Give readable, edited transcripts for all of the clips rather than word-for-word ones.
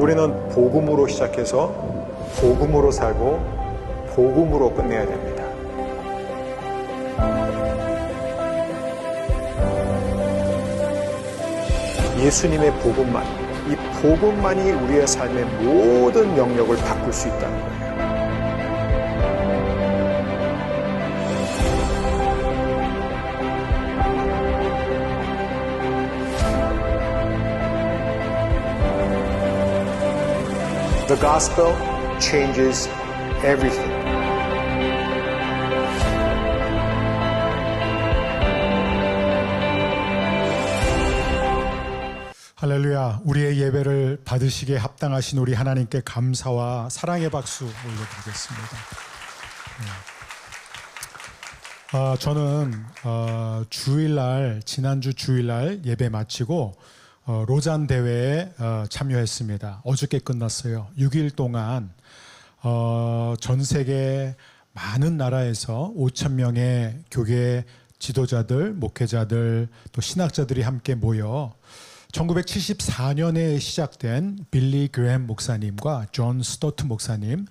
우리는 복음으로 시작해서 복음으로 살고 복음으로 끝내야 됩니다. 예수님의 복음만, 이 복음만이 우리의 삶의 모든 영역을 바꿀 수 있다는 거예요. The gospel changes everything. 할렐루야. 우리의 예배를 받으시기에 합당하신 우리 하나님께 감사와 사랑의 박수 올려드리겠습니다. 저는 지난주 주일날 예배 마치고 로잔 대회에 참여했습니다. 어저께 끝났어요. 6일 동안 전 세계 많은 나라에서 5,000명의 교계 지도자들, 목회자들, 또 신학자들이 함께 모여 1974년에 시작된 빌리 그레햄 목사님과 존 스토트 목사님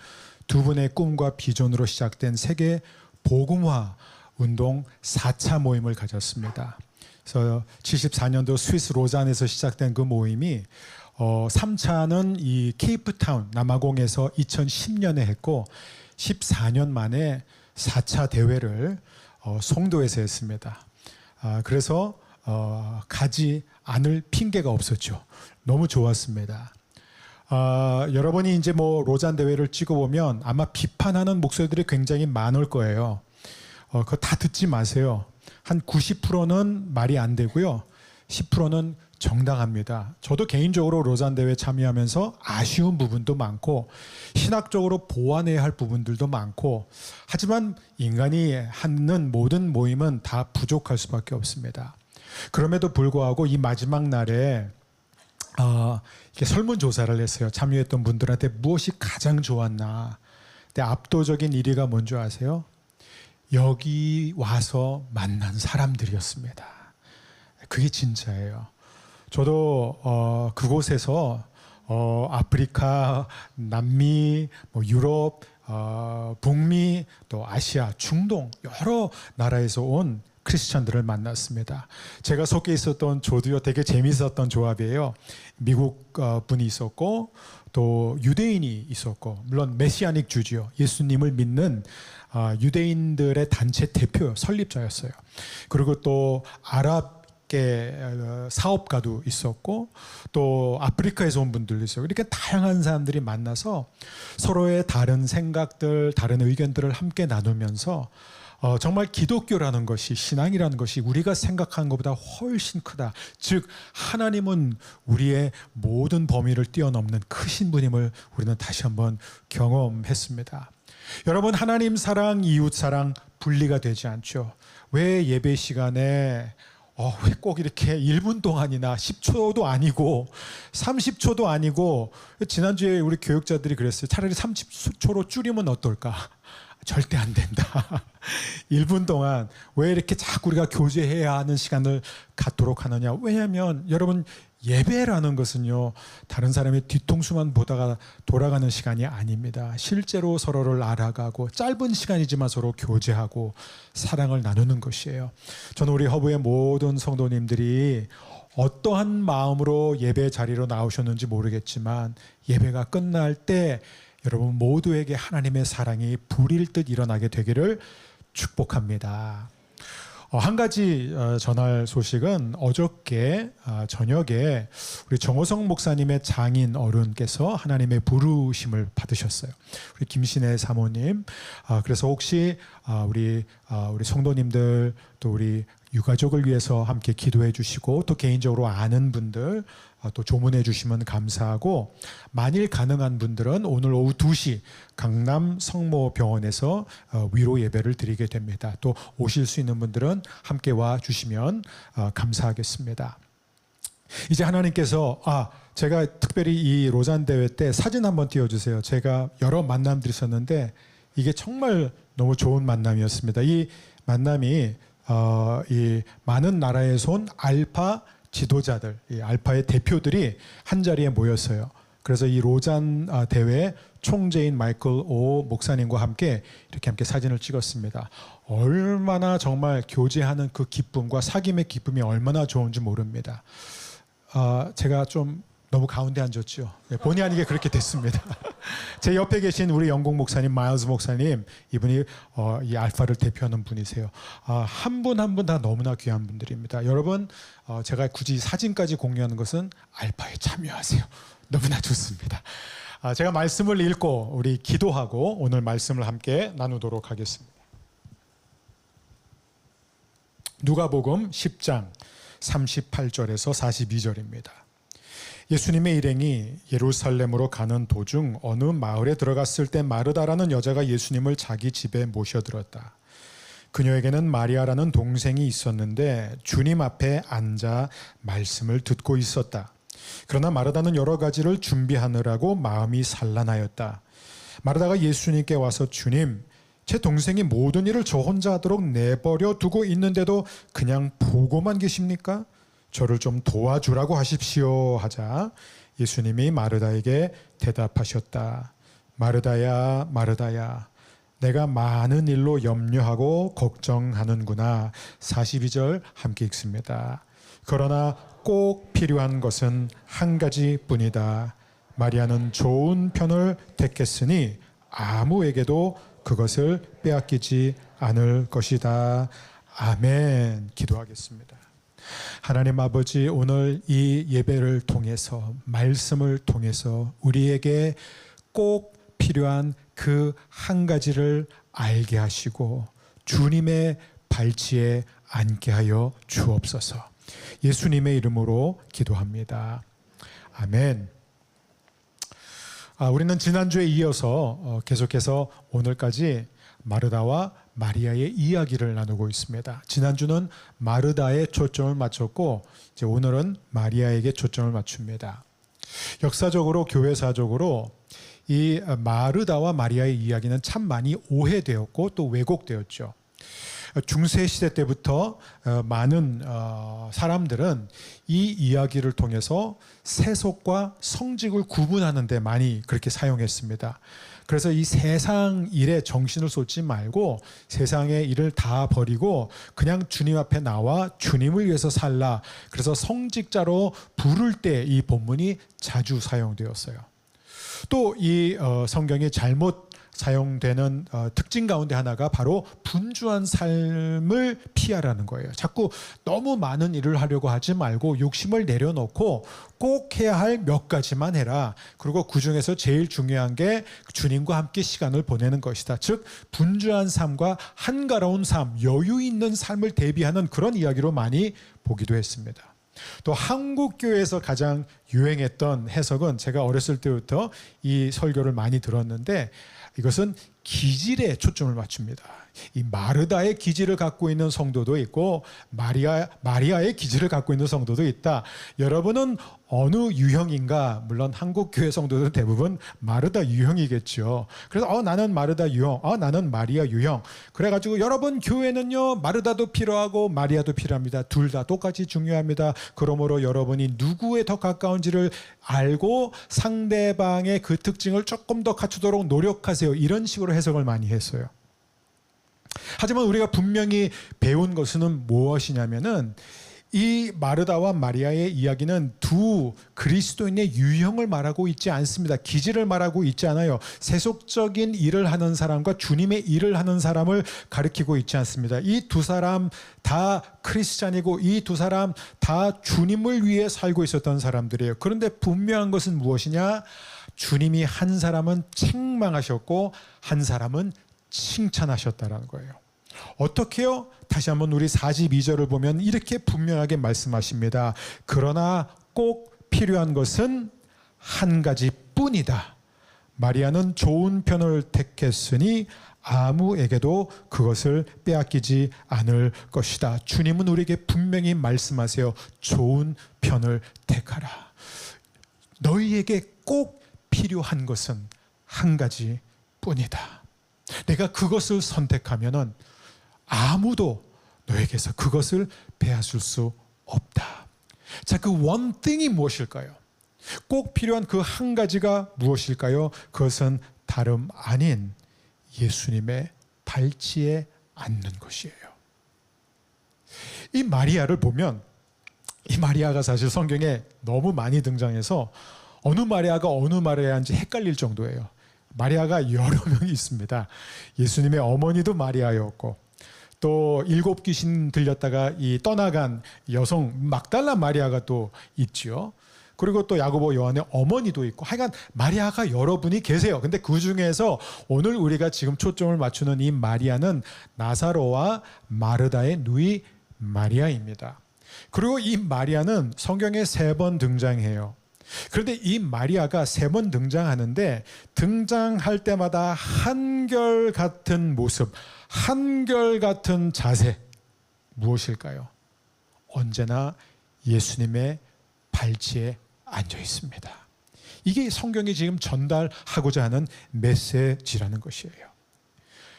두 분의 꿈과 비전으로 시작된 세계 복음화 운동 4차 모임을 가졌습니다. 그래서 74년도 스위스 로잔에서 시작된 그 모임이 3차는 이 케이프타운 남아공에서 2010년에 했고 14년 만에 4차 대회를 송도에서 했습니다. 그래서 가지 않을 핑계가 없었죠. 너무 좋았습니다. 여러분이 이제 로잔 대회를 찍어보면 아마 비판하는 목소리들이 굉장히 많을 거예요. 그거 다 듣지 마세요. 한 90%는 말이 안 되고요. 10%는 정당합니다. 저도 개인적으로 로잔 대회 참여하면서 아쉬운 부분도 많고 신학적으로 보완해야 할 부분들도 많고 하지만 인간이 하는 모든 모임은 다 부족할 수밖에 없습니다. 그럼에도 불구하고 이 마지막 날에 이렇게 설문조사를 했어요. 참여했던 분들한테 무엇이 가장 좋았나. 근데 압도적인 1위가 뭔지 아세요? 여기 와서 만난 사람들이었습니다. 그게 진짜예요. 저도 그곳에서 아프리카, 남미, 유럽, 북미, 또 아시아, 중동 여러 나라에서 온 크리스천들을 만났습니다. 제가 속해 있었던 조도요 되게 재미있었던 조합이에요. 미국 분이 있었고 또 유대인이 있었고 물론 메시아닉 주지요. 예수님을 믿는 유대인들의 단체 대표 설립자였어요. 그리고 또 아랍계 사업가도 있었고 또 아프리카에서 온 분들도 있어요. 이렇게 다양한 사람들이 만나서 서로의 다른 생각들, 다른 의견들을 함께 나누면서 정말 기독교라는 것이, 신앙이라는 것이 우리가 생각하는 것보다 훨씬 크다. 즉 하나님은 우리의 모든 범위를 뛰어넘는 크신 분임을 우리는 다시 한번 경험했습니다. 여러분, 하나님 사랑, 이웃 사랑 분리가 되지 않죠. 왜 예배 시간에 왜 꼭 이렇게 1분 동안이나 10초도 아니고 30초도 아니고, 지난주에 우리 교육자들이 그랬어요. 차라리 30초로 줄이면 어떨까? 절대 안 된다. 1분 동안 왜 이렇게 자꾸 우리가 교제해야 하는 시간을 갖도록 하느냐. 왜냐하면 여러분, 예배라는 것은요, 다른 사람의 뒤통수만 보다가 돌아가는 시간이 아닙니다. 실제로 서로를 알아가고 짧은 시간이지만 서로 교제하고 사랑을 나누는 것이에요. 저는 우리 허브의 모든 성도님들이 어떠한 마음으로 예배 자리로 나오셨는지 모르겠지만 예배가 끝날 때 여러분 모두에게 하나님의 사랑이 불일 듯 일어나게 되기를 축복합니다. 한 가지 전할 소식은 어저께 저녁에 우리 정호성 목사님의 장인 어른께서 하나님의 부르심을 받으셨어요. 우리 김신혜 사모님. 그래서 혹시 우리 성도님들 또 우리 유가족을 위해서 함께 기도해 주시고 또 개인적으로 아는 분들 또 조문해 주시면 감사하고, 만일 가능한 분들은 오늘 오후 2시 강남 성모병원에서 위로 예배를 드리게 됩니다. 또 오실 수 있는 분들은 함께 와 주시면 감사하겠습니다. 이제 하나님께서 제가 특별히 이 로잔 대회 때 사진 한번 띄워주세요. 제가 여러 만남들이 있었는데 이게 정말 너무 좋은 만남이었습니다. 이 만남이 이 많은 나라에서 온 알파 지도자들, 이 알파의 대표들이 한 자리에 모였어요. 그래서 이 로잔 대회 총재인 마이클 오 목사님과 함께 사진을 찍었습니다. 얼마나 정말 교제하는 그 기쁨과 사귐의 기쁨이 얼마나 좋은지 모릅니다. 제가 좀 너무 가운데 앉았죠. 본의 아니게 그렇게 됐습니다. 제 옆에 계신 우리 영국 목사님, 마일스 목사님, 이분이 이 알파를 대표하는 분이세요. 한 분 한 분 다 너무나 귀한 분들입니다. 여러분, 제가 굳이 사진까지 공유하는 것은 알파에 참여하세요. 너무나 좋습니다. 제가 말씀을 읽고 우리 기도하고 오늘 말씀을 함께 나누도록 하겠습니다. 누가복음 10장 38절에서 42절입니다. 예수님의 일행이 예루살렘으로 가는 도중 어느 마을에 들어갔을 때 마르다라는 여자가 예수님을 자기 집에 모셔들었다. 그녀에게는 마리아라는 동생이 있었는데 주님 앞에 앉아 말씀을 듣고 있었다. 그러나 마르다는 여러 가지를 준비하느라고 마음이 산란하였다. 마르다가 예수님께 와서 주님, 제 동생이 모든 일을 저 혼자 하도록 내버려 두고 있는데도 그냥 보고만 계십니까? 저를 좀 도와주라고 하십시오 하자 예수님이 마르다에게 대답하셨다. 마르다야, 마르다야, 내가 많은 일로 염려하고 걱정하는구나. 42절 함께 읽습니다. 그러나 꼭 필요한 것은 한 가지뿐이다. 마리아는 좋은 편을 택했으니 아무에게도 그것을 빼앗기지 않을 것이다. 아멘. 기도하겠습니다. 하나님 아버지, 오늘 이 예배를 통해서 말씀을 통해서 우리에게 꼭 필요한 그 한 가지를 알게 하시고 주님의 발치에 앉게 하여 주옵소서. 예수님의 이름으로 기도합니다. 아멘. 우리는 지난주에 이어서 계속해서 오늘까지 마르다와 마리아의 이야기를 나누고 있습니다. 지난주는 마르다에 초점을 맞췄고 이제 오늘은 마리아에게 초점을 맞춥니다. 역사적으로 교회사적으로 이 마르다와 마리아의 이야기는 참 많이 오해되었고 또 왜곡되었죠. 중세 시대 때부터 많은 사람들은 이 이야기를 통해서 세속과 성직을 구분하는 데 많이 그렇게 사용했습니다. 그래서 이 세상 일에 정신을 쏟지 말고 세상의 일을 다 버리고 그냥 주님 앞에 나와 주님을 위해서 살라. 그래서 성직자로 부를 때 이 본문이 자주 사용되었어요. 또 이 성경이 잘못 사용되는 특징 가운데 하나가 바로 분주한 삶을 피하라는 거예요. 자꾸 너무 많은 일을 하려고 하지 말고 욕심을 내려놓고 꼭 해야 할 몇 가지만 해라. 그리고 그중에서 제일 중요한 게 주님과 함께 시간을 보내는 것이다. 즉 분주한 삶과 한가로운 삶, 여유 있는 삶을 대비하는 그런 이야기로 많이 보기도 했습니다. 또 한국교회에서 가장 유행했던 해석은 제가 어렸을 때부터 이 설교를 많이 들었는데 이것은 기질에 초점을 맞춥니다. 이 마르다의 기질을 갖고 있는 성도도 있고 마리아의 기질을 갖고 있는 성도도 있다. 여러분은 어느 유형인가? 물론 한국 교회 성도들은 대부분 마르다 유형이겠죠. 그래서 나는 마르다 유형, 나는 마리아 유형. 그래가지고 여러분 교회는요 마르다도 필요하고 마리아도 필요합니다. 둘 다 똑같이 중요합니다. 그러므로 여러분이 누구에 더 가까운지를 알고 상대방의 그 특징을 조금 더 갖추도록 노력하세요. 이런 식으로 해석을 많이 했어요. 하지만 우리가 분명히 배운 것은 무엇이냐면은 이 마르다와 마리아의 이야기는 두 그리스도인의 유형을 말하고 있지 않습니다. 기질을 말하고 있지 않아요. 세속적인 일을 하는 사람과 주님의 일을 하는 사람을 가리키고 있지 않습니다. 이 두 사람 다 크리스찬이고 이 두 사람 다 주님을 위해 살고 있었던 사람들이에요. 그런데 분명한 것은 무엇이냐? 주님이 한 사람은 책망하셨고 한 사람은 칭찬하셨다라는 거예요. 어떻게요? 다시 한번 우리 42절을 보면 이렇게 분명하게 말씀하십니다. 그러나 꼭 필요한 것은 한 가지뿐이다. 마리아는 좋은 편을 택했으니 아무에게도 그것을 빼앗기지 않을 것이다. 주님은 우리에게 분명히 말씀하세요. 좋은 편을 택하라. 너희에게 꼭 필요한 것은 한 가지뿐이다. 내가 그것을 선택하면은 아무도 너에게서 그것을 빼앗을 수 없다. 자, 그 one thing이 무엇일까요? 꼭 필요한 그 한 가지가 무엇일까요? 그것은 다름 아닌 예수님의 발치에 앉는 것이에요. 이 마리아를 보면 이 마리아가 사실 성경에 너무 많이 등장해서 어느 마리아가 어느 마리아인지 헷갈릴 정도예요. 마리아가 여러 명이 있습니다. 예수님의 어머니도 마리아였고 또 7 귀신 들렸다가 떠나간 여성 막달라 마리아가 또 있죠. 그리고 또 야고보 요한의 어머니도 있고 하여간 마리아가 여러분이 계세요. 근데 그 중에서 오늘 우리가 지금 초점을 맞추는 이 마리아는 나사로와 마르다의 누이 마리아입니다. 그리고 이 마리아는 성경에 3번 등장해요. 그런데 이 마리아가 3번 등장하는데 등장할 때마다 한결같은 모습, 한결같은 자세 무엇일까요? 언제나 예수님의 발치에 앉아 있습니다. 이게 성경이 지금 전달하고자 하는 메시지라는 것이에요.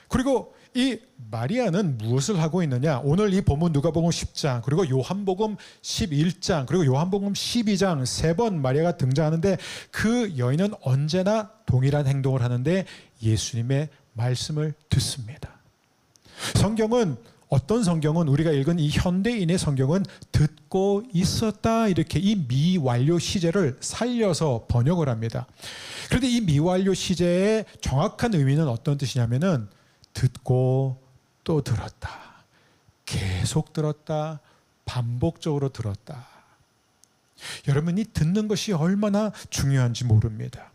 그리고 이 마리아는 무엇을 하고 있느냐? 오늘 이 본문 누가복음 10장 그리고 요한복음 11장 그리고 요한복음 12장 3번 마리아가 등장하는데 그 여인은 언제나 동일한 행동을 하는데 예수님의 말씀을 듣습니다. 성경은 어떤 성경은 우리가 읽은 이 현대인의 성경은 듣고 있었다 이렇게 이 미완료 시제를 살려서 번역을 합니다. 그런데 이 미완료 시제의 정확한 의미는 어떤 뜻이냐면은 듣고 또 들었다. 계속 들었다. 반복적으로 들었다. 여러분이 듣는 것이 얼마나 중요한지 모릅니다.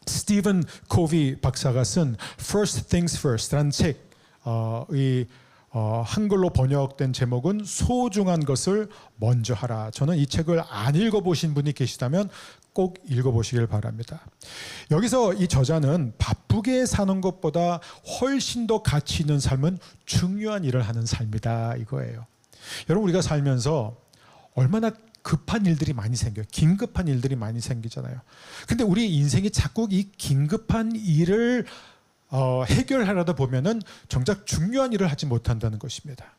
스티븐 코비 박사가 쓴 First Things First라는 책, 한글로 번역된 제목은 소중한 것을 먼저 하라. 저는 이 책을 안 읽어보신 분이 계시다면 꼭 읽어보시길 바랍니다. 여기서 이 저자는 바쁘게 사는 것보다 훨씬 더 가치 있는 삶은 중요한 일을 하는 삶이다 이거예요. 여러분 우리가 살면서 얼마나 급한 일들이 많이 생겨요. 긴급한 일들이 많이 생기잖아요. 근데 우리 인생이 자꾸 이 긴급한 일을 해결하려다 보면은 정작 중요한 일을 하지 못한다는 것입니다.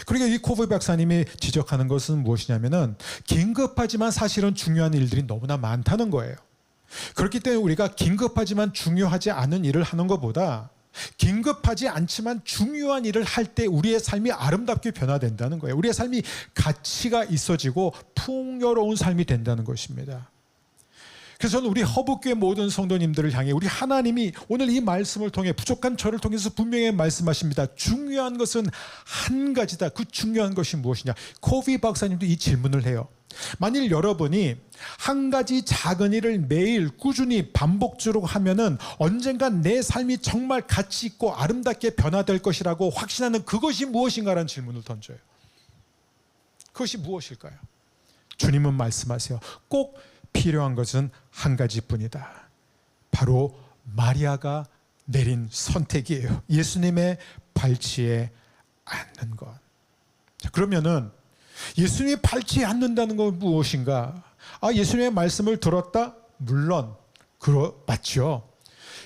그러니까 이 코비 박사님이 지적하는 것은 무엇이냐면은 긴급하지만 사실은 중요한 일들이 너무나 많다는 거예요. 그렇기 때문에 우리가 긴급하지만 중요하지 않은 일을 하는 것보다 긴급하지 않지만 중요한 일을 할 때 우리의 삶이 아름답게 변화된다는 거예요. 우리의 삶이 가치가 있어지고 풍요로운 삶이 된다는 것입니다. 그래서 저는 우리 허브교회 모든 성도님들을 향해 우리 하나님이 오늘 이 말씀을 통해 부족한 저를 통해서 분명히 말씀하십니다. 중요한 것은 한 가지다. 그 중요한 것이 무엇이냐? 코비 박사님도 이 질문을 해요. 만일 여러분이 한 가지 작은 일을 매일 꾸준히 반복적으로 하면은 언젠간 내 삶이 정말 가치 있고 아름답게 변화될 것이라고 확신하는 그것이 무엇인가라는 질문을 던져요. 그것이 무엇일까요? 주님은 말씀하세요. 꼭 필요한 것은 한 가지뿐이다. 바로 마리아가 내린 선택이에요. 예수님의 발치에 앉는 것. 자, 그러면은 예수님의 발치에 앉는다는 건 무엇인가? 예수님의 말씀을 들었다? 물론 맞죠.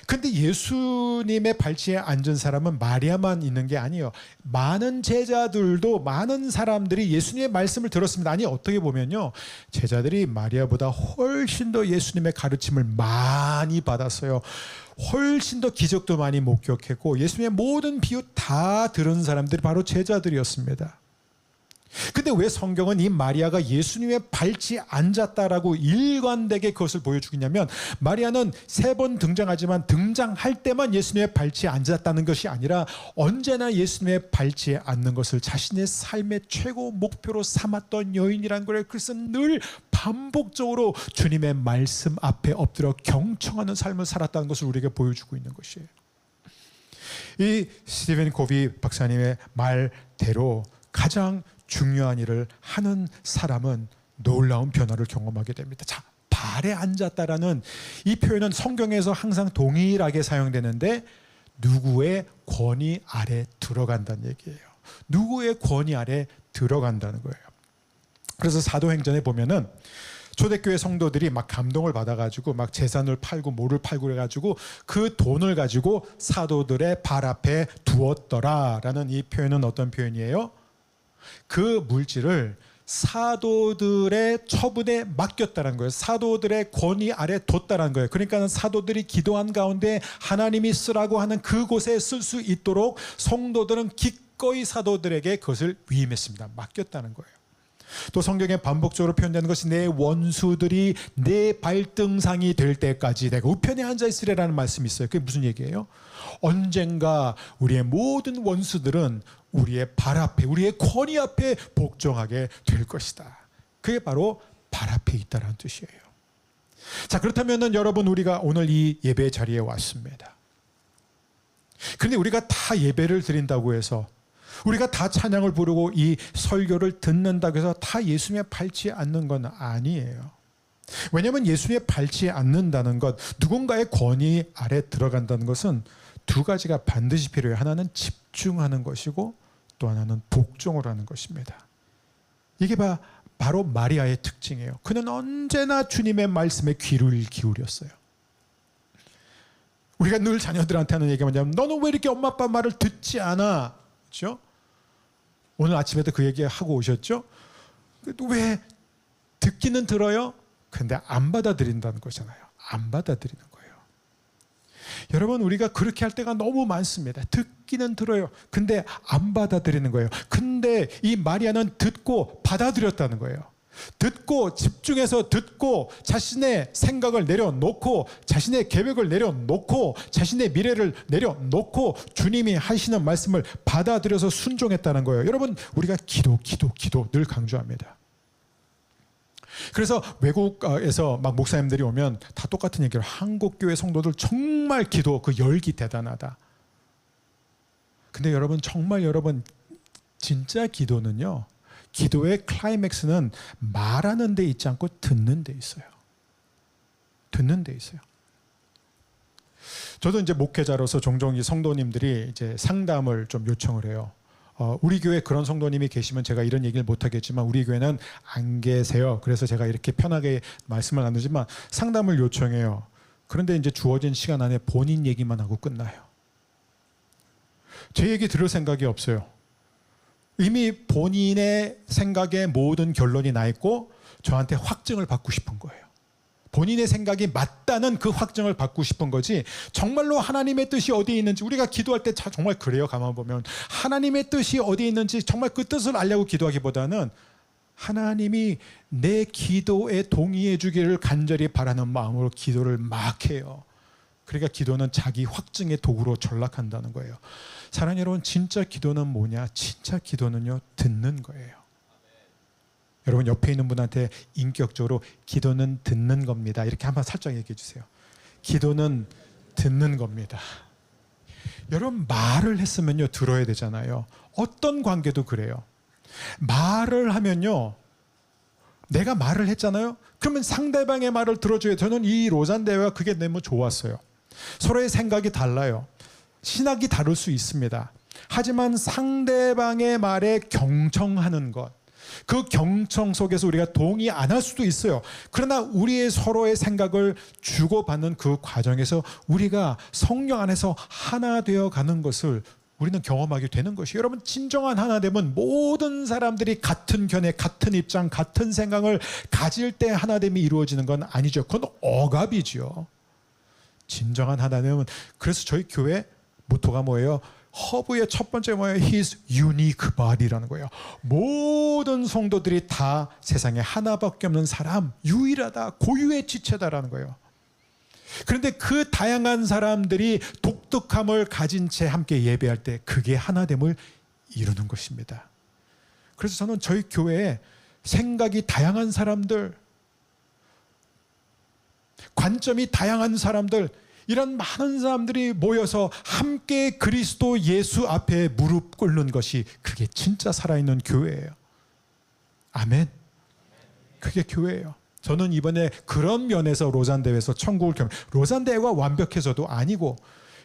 근데 예수님의 발치에 앉은 사람은 마리아만 있는 게 아니에요. 많은 제자들도 많은 사람들이 예수님의 말씀을 들었습니다. 아니 어떻게 보면요. 제자들이 마리아보다 훨씬 더 예수님의 가르침을 많이 받았어요. 훨씬 더 기적도 많이 목격했고 예수님의 모든 비유 다 들은 사람들이 바로 제자들이었습니다. 근데 왜 성경은 이 마리아가 예수님의 발치에 앉았다라고 일관되게 그것을 보여주겠냐면 마리아는 3번 등장하지만 등장할 때만 예수님의 발치에 앉았다는 것이 아니라 언제나 예수님의 발치에 앉는 것을 자신의 삶의 최고 목표로 삼았던 여인이라는 거예요. 그래서 늘 반복적으로 주님의 말씀 앞에 엎드려 경청하는 삶을 살았다는 것을 우리에게 보여주고 있는 것이에요. 이 스티븐 코비 박사님의 말대로 가장 중요한 일을 하는 사람은 놀라운 변화를 경험하게 됩니다. 자, 발에 앉았다라는 이 표현은 성경에서 항상 동일하게 사용되는데 누구의 권위 아래 들어간다는 얘기예요. 누구의 권위 아래 들어간다는 거예요. 그래서 사도행전에 보면은 초대교회 성도들이 막 감동을 받아가지고 막 재산을 팔고 뭐를 팔고 그래가지고 그 돈을 가지고 사도들의 발 앞에 두었더라라는 이 표현은 어떤 표현이에요? 그 물질을 사도들의 처분에 맡겼다는 거예요. 사도들의 권위 아래 뒀다는 거예요. 그러니까 사도들이 기도한 가운데 하나님이 쓰라고 하는 그곳에 쓸 수 있도록 성도들은 기꺼이 사도들에게 그것을 위임했습니다. 맡겼다는 거예요. 또 성경에 반복적으로 표현되는 것이 내 원수들이 내 발등상이 될 때까지 내가 우편에 앉아 있으리라는 말씀이 있어요. 그게 무슨 얘기예요? 언젠가 우리의 모든 원수들은 우리의 발 앞에, 우리의 권위 앞에 복종하게 될 것이다. 그게 바로 발 앞에 있다는 뜻이에요. 자, 그렇다면 여러분, 우리가 오늘 이 예배 자리에 왔습니다. 그런데 우리가 다 예배를 드린다고 해서, 우리가 다 찬양을 부르고 이 설교를 듣는다고 해서 다 예수님에 밟지 않는 건 아니에요. 왜냐하면 예수님에 밟지 않는다는 것, 누군가의 권위 아래 들어간다는 것은 두 가지가 반드시 필요해요. 하나는 집중하는 것이고 또 하나는 복종을 하는 것입니다. 이게 바로 마리아의 특징이에요. 그는 언제나 주님의 말씀에 귀를 기울였어요. 우리가 늘 자녀들한테 하는 얘기가 뭐냐면, 너는 왜 이렇게 엄마 아빠 말을 듣지 않아? 그렇죠? 오늘 아침에도 그 얘기 하고 오셨죠? 왜 듣기는 들어요? 근데 안 받아들인다는 거잖아요. 안 받아들이는 거예요. 여러분, 우리가 그렇게 할 때가 너무 많습니다. 듣기는 들어요. 근데 안 받아들이는 거예요. 근데 이 마리아는 듣고 받아들였다는 거예요. 듣고 집중해서 듣고 자신의 생각을 내려놓고 자신의 계획을 내려놓고 자신의 미래를 내려놓고 주님이 하시는 말씀을 받아들여서 순종했다는 거예요. 여러분, 우리가 기도 늘 강조합니다. 그래서 외국에서 막 목사님들이 오면 다 똑같은 얘기를, 한국 교회 성도들 정말 기도 그 열기 대단하다. 근데 여러분, 정말 여러분, 진짜 기도는요, 기도의 클라이맥스는 말하는 데 있지 않고 듣는 데 있어요. 듣는 데 있어요. 저도 이제 목회자로서 종종 이 성도님들이 이제 상담을 좀 요청을 해요. 우리 교회 그런 성도님이 계시면 제가 이런 얘기를 못 하겠지만 우리 교회는 안 계세요. 그래서 제가 이렇게 편하게 말씀을 나누지만 상담을 요청해요. 그런데 이제 주어진 시간 안에 본인 얘기만 하고 끝나요. 제 얘기 들을 생각이 없어요. 이미 본인의 생각에 모든 결론이 나 있고 저한테 확증을 받고 싶은 거예요. 본인의 생각이 맞다는 그 확증을 받고 싶은 거지, 정말로 하나님의 뜻이 어디에 있는지, 우리가 기도할 때 정말 그래요. 가만 보면 하나님의 뜻이 어디에 있는지 정말 그 뜻을 알려고 기도하기보다는 하나님이 내 기도에 동의해 주기를 간절히 바라는 마음으로 기도를 막 해요. 그러니까 기도는 자기 확증의 도구로 전락한다는 거예요. 사랑하는 여러분, 진짜 기도는 뭐냐? 진짜 기도는요, 듣는 거예요. 여러분, 옆에 있는 분한테 인격적으로 기도는 듣는 겁니다, 이렇게 한번 살짝 얘기해 주세요. 기도는 듣는 겁니다. 여러분, 말을 했으면요, 들어야 되잖아요. 어떤 관계도 그래요. 말을 하면요, 내가 말을 했잖아요. 그러면 상대방의 말을 들어줘야. 저는 이 로잔 대회가 그게 너무 좋았어요. 서로의 생각이 달라요. 신학이 다를 수 있습니다. 하지만 상대방의 말에 경청하는 것, 그 경청 속에서 우리가 동의 안 할 수도 있어요. 그러나 우리의 서로의 생각을 주고받는 그 과정에서 우리가 성령 안에서 하나 되어 가는 것을 우리는 경험하게 되는 것이, 여러분, 진정한 하나됨은 모든 사람들이 같은 견해, 같은 입장, 같은 생각을 가질 때 하나됨이 이루어지는 건 아니죠. 그건 억압이죠. 진정한 하나됨은, 그래서 저희 교회 모토가 뭐예요? 허브의 첫 번째 뭐예요? His unique body라는 거예요. 모든 성도들이 다 세상에 하나밖에 없는 사람, 유일하다, 고유의 지체다라는 거예요. 그런데 그 다양한 사람들이 독특함을 가진 채 함께 예배할 때 그게 하나됨을 이루는 것입니다. 그래서 저는 저희 교회에 생각이 다양한 사람들, 관점이 다양한 사람들, 이런 많은 사람들이 모여서 함께 그리스도 예수 앞에 무릎 꿇는 것이, 그게 진짜 살아있는 교회예요. 아멘. 그게 교회예요. 저는 이번에 그런 면에서 로잔 대회에서 천국을 경험. 로잔 대회가 완벽해서도 아니고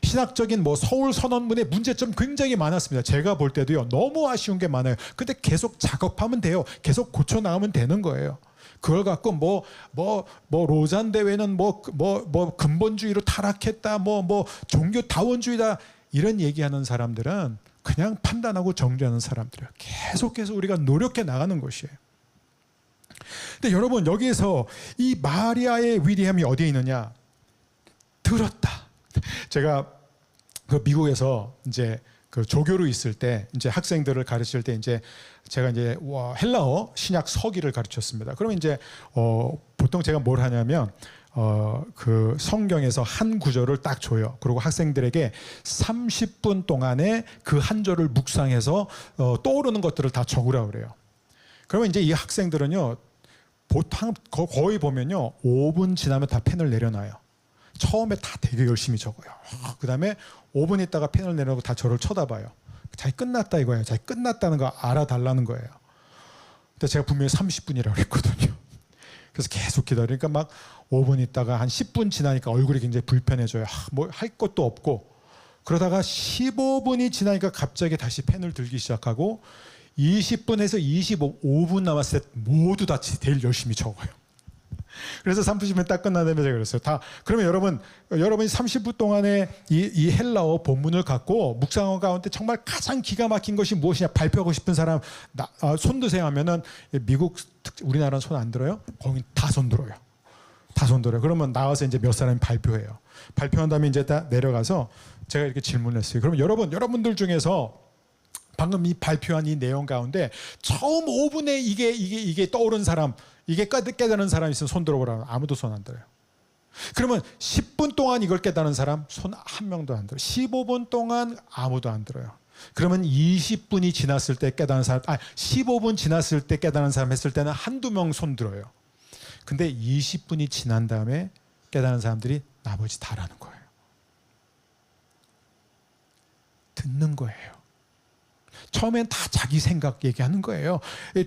신학적인 서울 선언문의 문제점 굉장히 많았습니다. 제가 볼 때도요, 너무 아쉬운 게 많아요. 근데 계속 작업하면 돼요. 계속 고쳐 나가면 되는 거예요. 그걸 갖고 로잔 대회는 근본주의로 타락했다, 종교 다원주의다, 이런 얘기하는 사람들은 그냥 판단하고 정죄하는 사람들이에요. 계속해서 우리가 노력해 나가는 것이에요. 근데 여러분, 여기에서 이 마리아의 위대함이 어디에 있느냐? 들었다. 제가 그 미국에서 이제 그 조교로 있을 때 이제 학생들을 가르칠 때 이제 제가 이제 헬라어 신약 서기를 가르쳤습니다. 그러면 이제 보통 제가 뭘 하냐면 그 성경에서 한 구절을 딱 줘요. 그리고 학생들에게 30분 동안에 그 한 절을 묵상해서 떠오르는 것들을 다 적으라고 그래요. 그러면 이제 이 학생들은요, 보통 거의 보면요 5분 지나면 다 펜을 내려놔요. 처음에 다 되게 열심히 적어요. 그 다음에 5분 있다가 펜을 내려놓고 다 저를 쳐다봐요. 자기 끝났다 이거예요. 자기 끝났다는 거 알아달라는 거예요. 근데 제가 분명히 30분이라고 그랬거든요. 그래서 계속 기다리니까 막 5분 있다가 한 10분 지나니까 얼굴이 굉장히 불편해져요. 뭐 할 것도 없고. 그러다가 15분이 지나니까 갑자기 다시 펜을 들기 시작하고 20분에서 25분 남았을 때 모두 다 제일 열심히 적어요. 그래서 30분 딱 끝나다면 제가 그랬어요. 그러면 여러분이 30분 동안에 이 헬라어 본문을 갖고 묵상한 가운데 정말 가장 기가 막힌 것이 무엇이냐 발표하고 싶은 사람 손 드세요 하면은 미국 우리나라는 손 안 들어요? 거긴 다 손 들어요. 다 손 들어요. 그러면 나와서 이제 몇 사람이 발표해요. 발표한 다음에 이제 다 내려가서 제가 이렇게 질문했어요. 그러면 여러분들 중에서 방금 이 발표한 이 내용 가운데 처음 5분에 이게 떠오른 사람, 이게 깨달은 사람 있으면 손 들어보라고. 아무도 손 안 들어요. 그러면 10분 동안 이걸 깨달은 사람 손 한 명도 안 들어요. 15분 동안 아무도 안 들어요. 그러면 20분이 지났을 때 깨달은 사람, 15분 지났을 때 깨달은 사람 했을 때는 한두 명 손 들어요. 근데 20분이 지난 다음에 깨달은 사람들이 나머지 다라는 거예요. 듣는 거예요. 처음엔 다 자기 생각 얘기하는 거예요.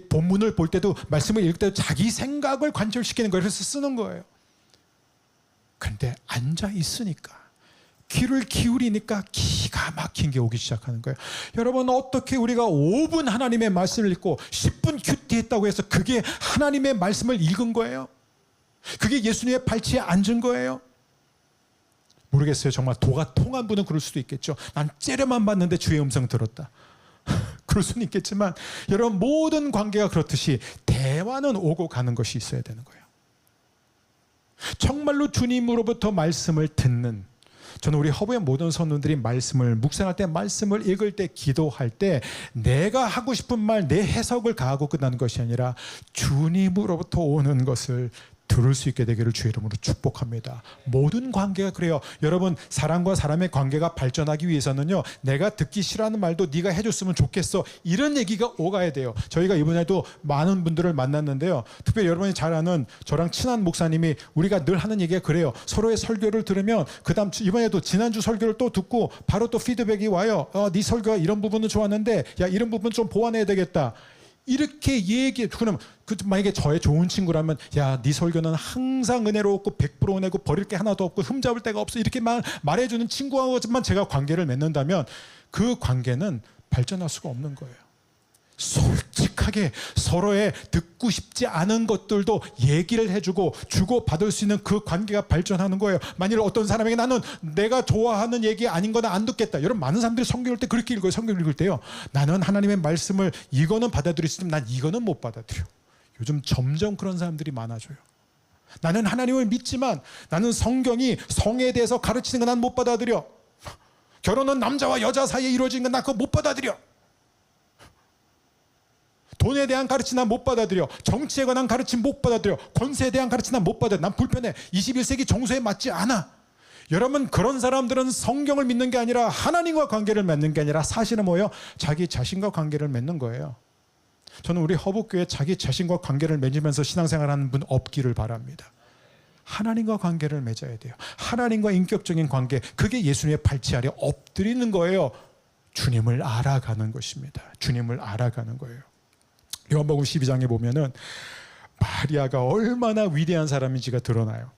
본문을 볼 때도 말씀을 읽을 때도 자기 생각을 관철시키는 거예요. 그래서 쓰는 거예요. 그런데 앉아 있으니까 귀를 기울이니까 기가 막힌 게 오기 시작하는 거예요. 여러분, 어떻게 우리가 5분 하나님의 말씀을 읽고 10분 큐티했다고 해서 그게 하나님의 말씀을 읽은 거예요? 그게 예수님의 발치에 앉은 거예요? 모르겠어요. 정말 도가 통한 분은 그럴 수도 있겠죠. 난 째려만 봤는데 주의 음성 들었다. 그럴 수는 있겠지만 여러분, 모든 관계가 그렇듯이 대화는 오고 가는 것이 있어야 되는 거예요. 정말로 주님으로부터 말씀을 듣는, 저는 우리 허브의 모든 성도들이 말씀을 묵상할 때, 말씀을 읽을 때, 기도할 때 내가 하고 싶은 말, 내 해석을 가하고 끝나는 것이 아니라 주님으로부터 오는 것을 들을 수 있게 되기를 주의 이름으로 축복합니다. 모든 관계가 그래요. 여러분, 사람과 사람의 관계가 발전하기 위해서는요, 내가 듣기 싫어하는 말도 네가 해줬으면 좋겠어, 이런 얘기가 오가야 돼요. 저희가 이번에도 많은 분들을 만났는데요, 특별히 여러분이 잘 아는 저랑 친한 목사님이, 우리가 늘 하는 얘기가 그래요. 서로의 설교를 들으면 그 다음 이번에도 지난주 설교를 또 듣고 바로 또 피드백이 와요. 네 설교가 이런 부분은 좋았는데 야, 이런 부분 좀 보완해야 되겠다. 이렇게 얘기해. 그럼 만약에 저의 좋은 친구라면, 야, 네 설교는 항상 은혜롭고 100% 은혜고 버릴 게 하나도 없고 흠잡을 데가 없어, 이렇게 말해주는 친구하고만 제가 관계를 맺는다면 그 관계는 발전할 수가 없는 거예요. 솔직하게 서로의 듣고 싶지 않은 것들도 얘기를 해주고 주고받을 수 있는 그 관계가 발전하는 거예요. 만일 어떤 사람에게 나는 내가 좋아하는 얘기 아닌 거는 안 듣겠다. 여러분, 많은 사람들이 성경 읽을 때 그렇게 읽어요. 성경 읽을 때요, 나는 하나님의 말씀을 이거는 받아들일 수 있지만 난 이거는 못 받아들여. 요즘 점점 그런 사람들이 많아져요. 나는 하나님을 믿지만 나는 성경이 성에 대해서 가르치는 건 난 못 받아들여. 결혼은 남자와 여자 사이에 이루어진 건 난 그거 못 받아들여. 돈에 대한 가르침 난 못 받아들여. 정치에 관한 가르침 못 받아들여. 권세에 대한 가르침 난 못 받아들여. 난 불편해. 21세기 정서에 맞지 않아. 여러분, 그런 사람들은 성경을 믿는 게 아니라 하나님과 관계를 맺는 게 아니라 사실은 뭐예요? 자기 자신과 관계를 맺는 거예요. 저는 우리 허브교회 자기 자신과 관계를 맺으면서 신앙생활하는 분 없기를 바랍니다. 하나님과 관계를 맺어야 돼요. 하나님과 인격적인 관계, 그게 예수님의 발치 아래 엎드리는 거예요. 주님을 알아가는 것입니다. 주님을 알아가는 거예요. 요한복음 12장에 보면은 마리아가 얼마나 위대한 사람인지가 드러나요.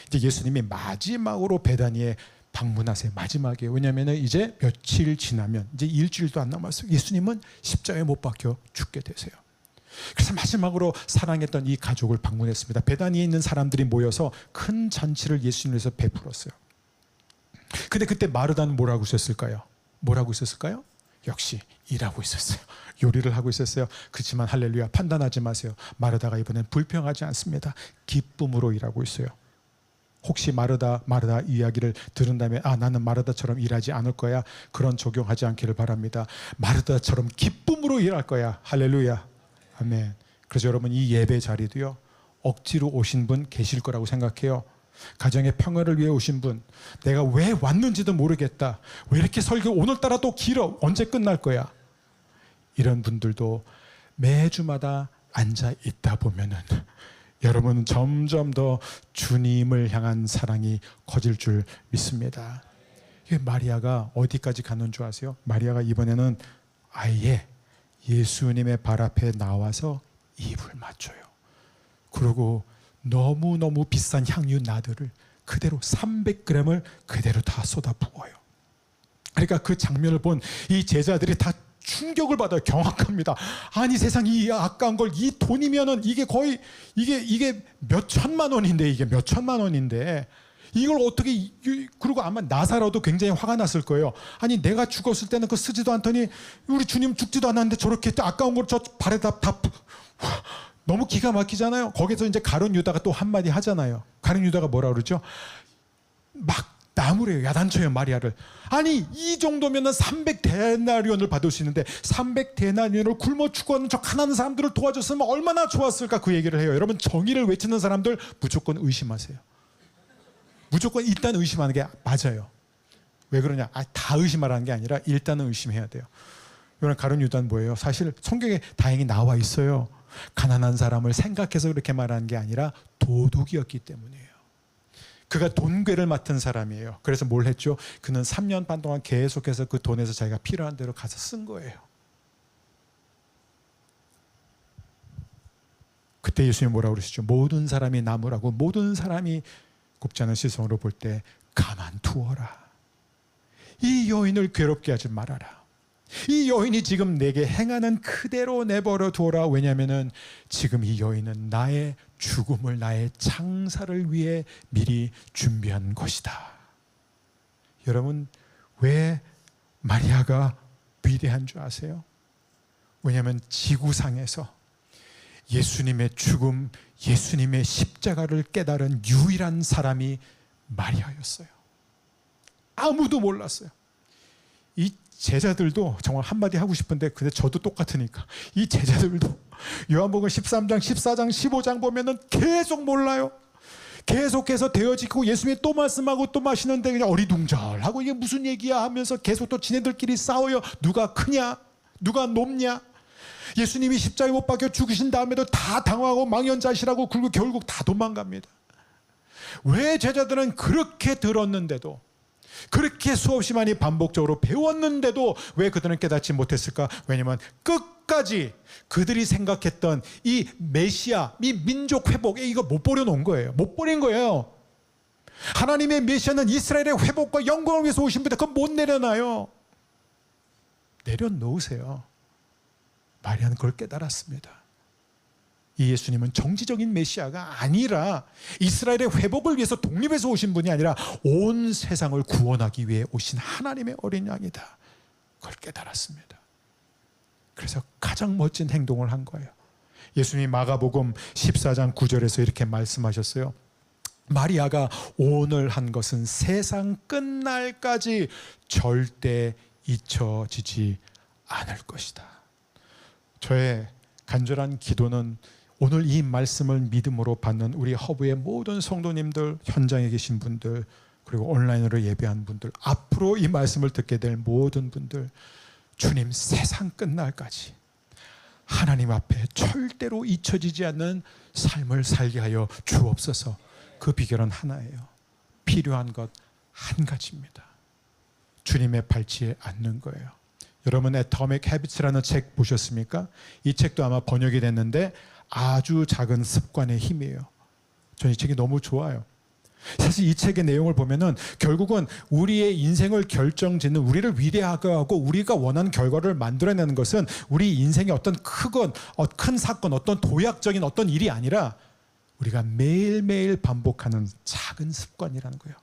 이제 예수님이 마지막으로 베다니에 방문하세요. 마지막이에요. 왜냐하면 이제 며칠 지나면 이제 일주일도 안 남았어요. 예수님은 십자가에 못 박혀 죽게 되세요. 그래서 마지막으로 사랑했던 이 가족을 방문했습니다. 베다니에 있는 사람들이 모여서 큰 잔치를 예수님 위해서 베풀었어요. 근데 그때 마르다는 뭐라고 있었을까요? 뭐라고 있었을까요? 역시 일하고 있었어요. 요리를 하고 있었어요. 그렇지만 할렐루야, 판단하지 마세요. 마르다가 이번엔 불평하지 않습니다. 기쁨으로 일하고 있어요. 혹시 마르다 이야기를 들은 다음에 나는 마르다처럼 일하지 않을 거야, 그런 적용하지 않기를 바랍니다. 마르다처럼 기쁨으로 일할 거야. 할렐루야, 아멘. 그래서 여러분, 이 예배 자리도요, 억지로 오신 분 계실 거라고 생각해요. 가정의 평화를 위해 오신 분, 내가 왜 왔는지도 모르겠다, 왜 이렇게 설교 오늘따라 또 길어, 언제 끝날 거야, 이런 분들도 매주마다 앉아 있다 보면은 여러분은 점점 더 주님을 향한 사랑이 커질 줄 믿습니다. 마리아가 어디까지 가는 줄 아세요? 마리아가 이번에는 아예 예수님의 발 앞에 나와서 입을 맞춰요. 그리고 너무너무 비싼 향유 나들을 그대로 300g을 그대로 다 쏟아 부어요. 그러니까 그 장면을 본 이 제자들이 다 충격을 받아요. 경악합니다. 아니 세상에, 이 아까운 걸 이 돈이면은 이게 거의 이게 몇 천만 원인데, 이게 몇 천만 원인데 이걸 어떻게, 그리고 아마 나사로도 굉장히 화가 났을 거예요. 아니 내가 죽었을 때는 그 쓰지도 않더니 우리 주님 죽지도 않았는데 저렇게 아까운 걸 저 발에다 다, 너무 기가 막히잖아요. 거기서 이제 가룟 유다가 또 한마디 하잖아요. 가룟 유다가 뭐라 그러죠? 막 나무래요. 야단쳐요, 마리아를. 아니 이 정도면은 300데나리온을 받을 수 있는데 300데나리온을 굶어 죽어가는 저 가난한 사람들을 도와줬으면 얼마나 좋았을까, 그 얘기를 해요. 여러분, 정의를 외치는 사람들 무조건 의심하세요. 무조건 일단 의심하는 게 맞아요. 왜 그러냐? 다 의심하라는 게 아니라 일단은 의심해야 돼요. 이런 가룟 유다는 뭐예요? 사실 성경에 다행히 나와 있어요. 가난한 사람을 생각해서 그렇게 말하는 게 아니라 도둑이었기 때문이에요. 그가 돈괴를 맡은 사람이에요. 그래서 뭘 했죠? 그는 3년 반 동안 계속해서 그 돈에서 자기가 필요한 대로 가서 쓴 거예요. 그때 예수님이 뭐라고 그러시죠? 모든 사람이 나무라고, 모든 사람이 곱지 않은 시선으로 볼 때 가만두어라. 이 여인을 괴롭게 하지 말아라. 이 여인이 지금 내게 행하는 그대로 내버려 두어라. 왜냐하면 지금 이 여인은 나의 죽음을, 나의 장사를 위해 미리 준비한 것이다. 여러분, 왜 마리아가 위대한 줄 아세요? 왜냐하면 지구상에서 예수님의 죽음, 예수님의 십자가를 깨달은 유일한 사람이 마리아였어요. 아무도 몰랐어요. 이 제자들도 정말 한마디 하고 싶은데, 근데 저도 똑같으니까, 이 제자들도 요한복음 13장, 14장, 15장 보면은 계속 몰라요. 계속해서 되어지고 예수님이 또 말씀하고 또 마시는데 그냥 어리둥절하고 이게 무슨 얘기야 하면서 계속 또 지네들끼리 싸워요. 누가 크냐, 누가 높냐. 예수님이 십자가에 못 박혀 죽으신 다음에도 다 당황하고 망연자실하고, 그리고 결국 다 도망갑니다. 왜 제자들은 그렇게 들었는데도, 그렇게 수없이 많이 반복적으로 배웠는데도 왜 그들은 깨닫지 못했을까? 왜냐하면 끝까지 그들이 생각했던 이 메시아, 이 민족 회복, 이거 못 버려놓은 거예요. 못 버린 거예요. 하나님의 메시아는 이스라엘의 회복과 영광을 위해서 오신 분인데 그건 못 내려놔요. 내려놓으세요. 마리아는 그걸 깨달았습니다. 이 예수님은 정치적인 메시아가 아니라 이스라엘의 회복을 위해서 독립해서 오신 분이 아니라 온 세상을 구원하기 위해 오신 하나님의 어린 양이다. 그걸 깨달았습니다. 그래서 가장 멋진 행동을 한 거예요. 예수님이 마가복음 14장 9절에서 이렇게 말씀하셨어요. 마리아가 오늘 한 것은 세상 끝날까지 절대 잊혀지지 않을 것이다. 저의 간절한 기도는 오늘 이 말씀을 믿음으로 받는 우리 허브의 모든 성도님들, 현장에 계신 분들, 그리고 온라인으로 예배한 분들, 앞으로 이 말씀을 듣게 될 모든 분들, 주님 세상 끝날까지 하나님 앞에 절대로 잊혀지지 않는 삶을 살게 하여 주옵소서. 그 비결은 하나예요. 필요한 것 한 가지입니다. 주님의 발치에 앉는 거예요. 여러분, Atomic Habits라는 책 보셨습니까? 이 책도 아마 번역이 됐는데 아주 작은 습관의 힘이에요. 저는 이 책이 너무 좋아요. 사실 이 책의 내용을 보면은 결국은 우리의 인생을 결정짓는, 우리를 위대하게 하고 우리가 원하는 결과를 만들어내는 것은 우리 인생의 어떤 큰 사건, 어떤 도약적인 어떤 일이 아니라 우리가 매일매일 반복하는 작은 습관이라는 거예요.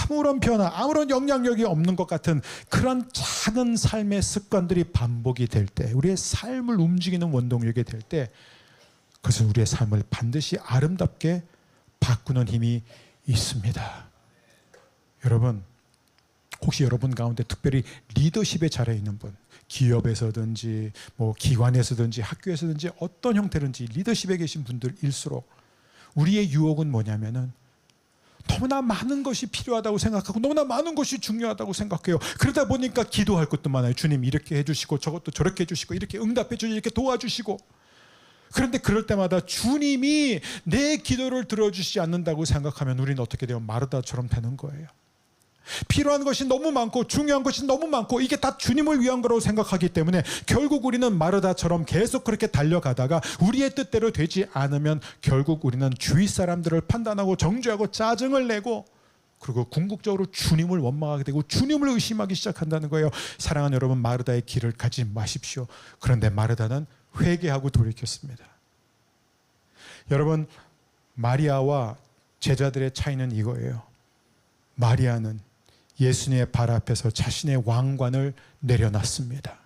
아무런 변화, 아무런 영향력이 없는 것 같은 그런 작은 삶의 습관들이 반복이 될 때, 우리의 삶을 움직이는 원동력이 될 때, 그것은 우리의 삶을 반드시 아름답게 바꾸는 힘이 있습니다. 여러분, 혹시 여러분 가운데 특별히 리더십에 잘해 있는 분, 기업에서든지 기관에서든지 학교에서든지 어떤 형태든지 리더십에 계신 분들일수록 우리의 유혹은 뭐냐면은 너무나 많은 것이 필요하다고 생각하고 너무나 많은 것이 중요하다고 생각해요. 그러다 보니까 기도할 것도 많아요. 주님 이렇게 해주시고 저것도 저렇게 해주시고 이렇게 응답해 주시고 이렇게 도와주시고. 그런데 그럴 때마다 주님이 내 기도를 들어주시지 않는다고 생각하면 우리는 어떻게 돼요? 마르다처럼 되는 거예요. 필요한 것이 너무 많고 중요한 것이 너무 많고 이게 다 주님을 위한 거라고 생각하기 때문에 결국 우리는 마르다처럼 계속 그렇게 달려가다가 우리의 뜻대로 되지 않으면 결국 우리는 주위 사람들을 판단하고 정죄하고 짜증을 내고 그리고 궁극적으로 주님을 원망하게 되고 주님을 의심하기 시작한다는 거예요. 사랑하는 여러분, 마르다의 길을 가지 마십시오. 그런데 마르다는 회개하고 돌이켰습니다. 여러분, 마리아와 제자들의 차이는 이거예요. 마리아는 예수님의 발 앞에서 자신의 왕관을 내려놨습니다.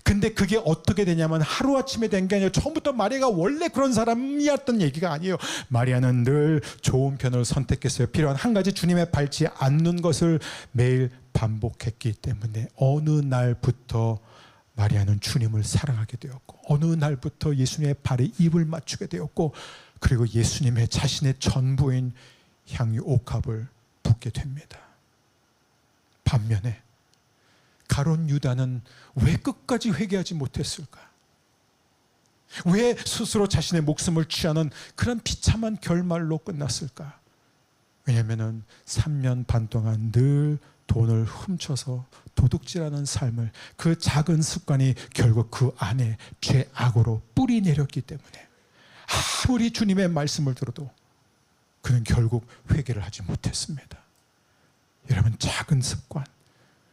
근데 그게 어떻게 되냐면 하루아침에 된 게 아니라 처음부터 마리아가 원래 그런 사람이었던 얘기가 아니에요. 마리아는 늘 좋은 편을 선택했어요. 필요한 한 가지 주님의 밟지 않는 것을 매일 반복했기 때문에 어느 날부터 마리아는 주님을 사랑하게 되었고 어느 날부터 예수님의 발에 입을 맞추게 되었고 그리고 예수님의 자신의 전부인 향유 옥합을 붓게 됩니다. 반면에 가룟 유다는 왜 끝까지 회개하지 못했을까? 왜 스스로 자신의 목숨을 취하는 그런 비참한 결말로 끝났을까? 왜냐하면 3년 반 동안 늘 돈을 훔쳐서 도둑질하는 삶을, 그 작은 습관이 결국 그 안에 죄악으로 뿌리 내렸기 때문에 아무리 주님의 말씀을 들어도 그는 결국 회개를 하지 못했습니다. 여러분, 작은 습관,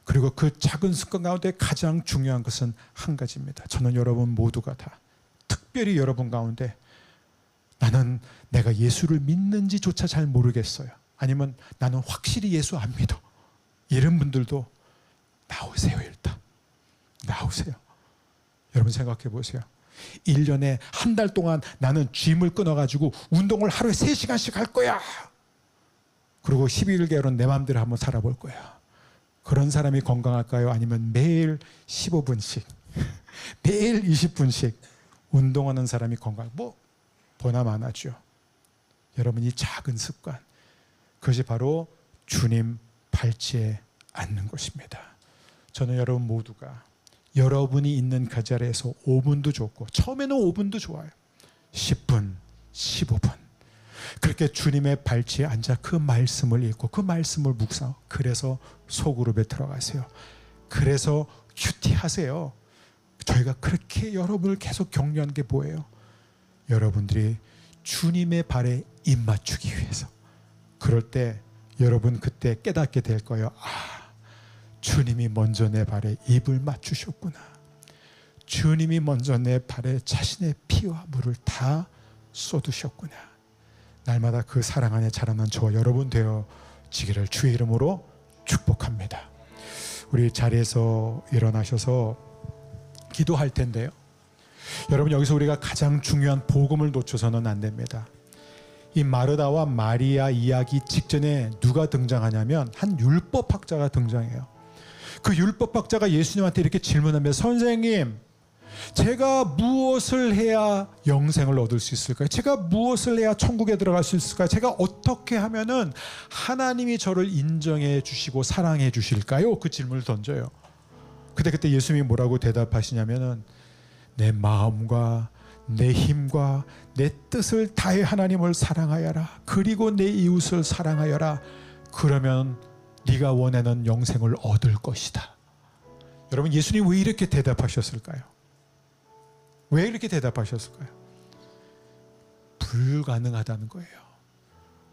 그리고 그 작은 습관 가운데 가장 중요한 것은 한 가지입니다. 저는 여러분 모두가 다, 특별히 여러분 가운데 나는 내가 예수를 믿는지조차 잘 모르겠어요. 아니면 나는 확실히 예수 안 믿어. 이런 분들도 나오세요. 일단 나오세요. 여러분 생각해 보세요. 1년에 한 달 동안 나는 짐을 끊어가지고 운동을 하루에 3시간씩 할 거야. 그리고 11개월은 내 마음대로 한번 살아볼 거야. 그런 사람이 건강할까요? 아니면 매일 15분씩 매일 20분씩 운동하는 사람이 건강? 보나마 안 하죠. 여러분, 이 작은 습관, 그것이 바로 주님 밟지 않는 것입니다. 저는 여러분 모두가 여러분이 있는 그 자리에서 5분도 좋고, 처음에는 5분도 좋아요. 10분, 15분 그렇게 주님의 발치에 앉아 그 말씀을 읽고 그 말씀을 묵상하고, 그래서 소그룹에 들어가세요. 그래서 큐티하세요. 저희가 그렇게 여러분을 계속 격려하는 게 뭐예요? 여러분들이 주님의 발에 입 맞추기 위해서. 그럴 때 여러분 그때 깨닫게 될 거예요. 주님이 먼저 내 발에 입을 맞추셨구나. 주님이 먼저 내 발에 자신의 피와 물을 다 쏟으셨구나. 날마다 그 사랑 안에 자라는 저와 여러분 되어지기를 주의 이름으로 축복합니다. 우리 자리에서 일어나셔서 기도할 텐데요. 여러분, 여기서 우리가 가장 중요한 복음을 놓쳐서는 안 됩니다. 이 마르다와 마리아 이야기 직전에 누가 등장하냐면 한 율법학자가 등장해요. 그 율법학자가 예수님한테 이렇게 질문하면, 선생님, 제가 무엇을 해야 영생을 얻을 수 있을까요? 제가 무엇을 해야 천국에 들어갈 수 있을까요? 제가 어떻게 하면은 하나님이 저를 인정해 주시고 사랑해 주실까요? 그 질문을 던져요. 근데 그때 예수님이 뭐라고 대답하시냐면은, 내 마음과 내 힘과 내 뜻을 다해 하나님을 사랑하여라. 그리고 내 이웃을 사랑하여라. 그러면 네가 원하는 영생을 얻을 것이다. 여러분, 예수님 왜 이렇게 대답하셨을까요? 왜 이렇게 대답하셨을까요? 불가능하다는 거예요.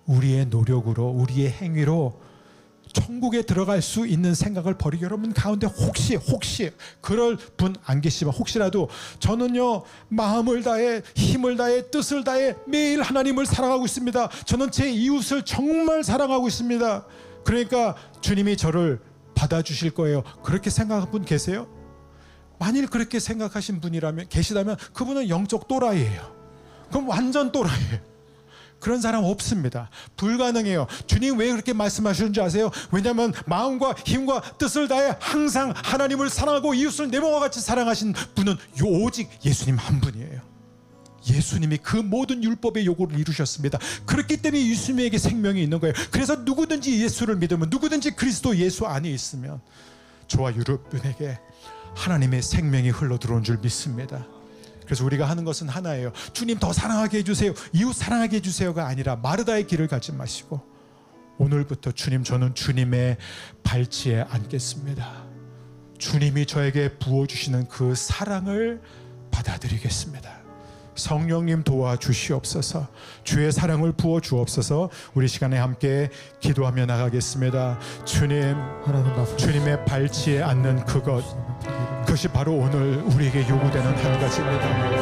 우리의 노력으로, 우리의 행위로 천국에 들어갈 수 있는 생각을 버리고, 여러분 가운데 혹시 그럴 분 안 계시면 혹시라도 저는요 마음을 다해 힘을 다해 뜻을 다해 매일 하나님을 사랑하고 있습니다. 저는 제 이웃을 정말 사랑하고 있습니다. 그러니까 주님이 저를 받아주실 거예요. 그렇게 생각한 분 계세요? 만일 그렇게 생각하신 분이라면 계시다면 그분은 영적 또라이예요. 그럼 완전 또라이예요. 그런 사람 없습니다. 불가능해요. 주님 왜 그렇게 말씀하시는지 아세요? 왜냐하면 마음과 힘과 뜻을 다해 항상 하나님을 사랑하고 이웃을 내 몸과 같이 사랑하신 분은 오직 예수님 한 분이에요. 예수님이 그 모든 율법의 요구를 이루셨습니다. 그렇기 때문에 예수님에게 생명이 있는 거예요. 그래서 누구든지 예수를 믿으면, 누구든지 그리스도 예수 안에 있으면 저와 여러분에게 하나님의 생명이 흘러 들어온 줄 믿습니다. 그래서 우리가 하는 것은 하나예요. 주님 더 사랑하게 해주세요, 이웃 사랑하게 해주세요가 아니라 마르다의 길을 가지 마시고 오늘부터 주님, 저는 주님의 발치에 앉겠습니다. 주님이 저에게 부어주시는 그 사랑을 받아들이겠습니다. 성령님 도와주시옵소서. 주의 사랑을 부어주옵소서. 우리 시간에 함께 기도하며 나가겠습니다. 주님, 주님의 발치에 앉는 그것이 바로 오늘 우리에게 요구되는 한 가지입니다.